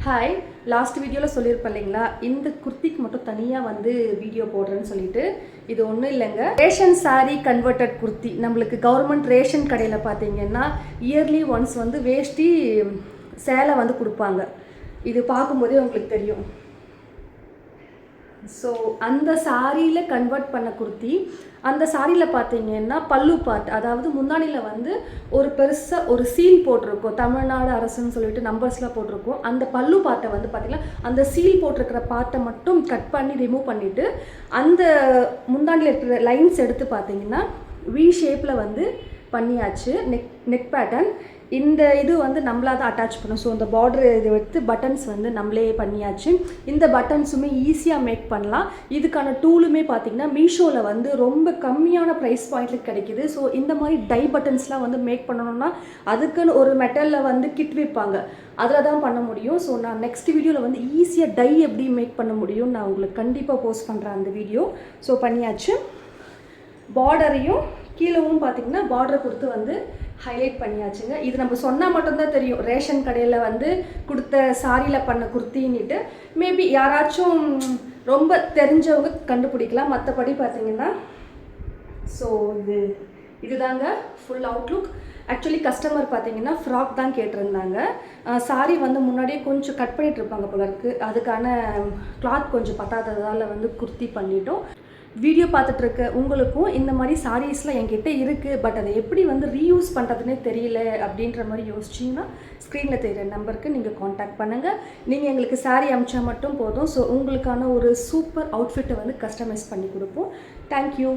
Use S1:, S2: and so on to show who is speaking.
S1: Hi, last வீடியோவில் சொல்லியிருப்பேன் இல்லைங்களா, இந்த குர்த்திக்கு மட்டும் தனியாக வந்து வீடியோ போடுறேன்னு சொல்லிட்டு. இது ஒன்றும் இல்லைங்க, ரேஷன் சாரீ கன்வெர்டட் குர்த்தி. நம்மளுக்கு கவர்மெண்ட் ரேஷன் கடையில் பார்த்தீங்கன்னா இயர்லி ஒன்ஸ் வந்து வேஷ்டி சேலை வந்து கொடுப்பாங்க. இது பார்க்கும்போதே உங்களுக்கு தெரியும். ஸோ அந்த சாரியில் கன்வெர்ட் பண்ண குர்த்தி. அந்த சாரியில் பார்த்தீங்கன்னா பல்லு பார்ட், அதாவது முந்தானியில் வந்து ஒரு பெருசாக ஒரு சீல் போட்டிருக்கோம், தமிழ்நாடு அரசுன்னு சொல்லிட்டு நம்பர்ஸ்லாம் போட்டிருக்கோம். அந்த பல்லு பார்ட்டை வந்து பார்த்திங்கன்னா அந்த சீல் போட்டிருக்கிற பார்ட்டை மட்டும் கட் பண்ணி ரிமூவ் பண்ணிவிட்டு அந்த முந்தானியில் இருக்கிற லைன்ஸ் எடுத்து பார்த்தீங்கன்னா வி ஷேப்பில் வந்து பண்ணியாச்சு. நெக் பேட்டர்ன் இந்த இது வந்து நம்மளாக தான் அட்டாச் பண்ணோம். ஸோ இந்த பார்டர் இது எடுத்து பட்டன்ஸ் வந்து நம்மளே பண்ணியாச்சு. இந்த பட்டன்ஸுமே ஈஸியாக மேக் பண்ணலாம். இதுக்கான டூலுமே பார்த்திங்கன்னா மீஷோவில் வந்து ரொம்ப கம்மியான ப்ரைஸ் பாயிண்டில் கிடைக்கிது. ஸோ இந்த மாதிரி டை பட்டன்ஸ்லாம் வந்து மேக் பண்ணணும்னா அதுக்குன்னு ஒரு மெட்டலில் வந்து கிட் விற்பாங்க, அதில் தான் பண்ண முடியும். ஸோ நான் நெக்ஸ்ட் வீடியோவில் வந்து ஈஸியாக டை எப்படி மேக் பண்ண முடியும் நான் உங்களுக்கு கண்டிப்பாக போஸ்ட் பண்ணுறேன் அந்த வீடியோ. ஸோ பண்ணியாச்சு. பார்டரையும் கீழவும் பார்த்திங்கன்னா பார்டரை கொடுத்து வந்து ஹைலைட் பண்ணியாச்சுங்க. இது நம்ம சொன்னால் மட்டும்தான் தெரியும், ரேஷன் கடையில் வந்து கொடுத்த சாரியில் பண்ண குர்த்தின்னுட்டு. மேபி யாராச்சும் ரொம்ப தெரிஞ்சவங்க கண்டுபிடிக்கலாம். மற்றபடி பார்த்திங்கன்னா ஸோ இதுதாங்க ஃபுல் அவுட்லுக். ஆக்சுவலி கஸ்டமர் பார்த்தீங்கன்னா ஃப்ராக் தான் கேட்டிருந்தாங்க. சாரி வந்து முன்னாடியே கொஞ்சம் கட் பண்ணிகிட்டு இருப்பாங்க போல இருக்குது. அதுக்கான கிளாத் கொஞ்சம் பத்தாததால் வந்து குர்த்தி பண்ணிட்டோம். வீடியோ பார்த்துட்ருக்க உங்களுக்கும் இந்த மாதிரி சாரீஸ்லாம் என்கிட்ட இருக்குது, பட் அதை எப்படி வந்து ரீயூஸ் பண்ணுறதுனே தெரியல அப்படின்ற மாதிரி யோசிச்சிங்கன்னா ஸ்க்ரீனில் தெரிகிற நம்பருக்கு நீங்கள் காண்டாக்ட் பண்ணுங்கள். நீங்கள் எங்களுக்கு சாரீ அமிச்சா மட்டும் போதும். ஸோ உங்களுக்கான ஒரு சூப்பர் அவுட்ஃபிட்டை வந்து கஸ்டமைஸ் பண்ணி கொடுப்போம். தேங்க்யூ.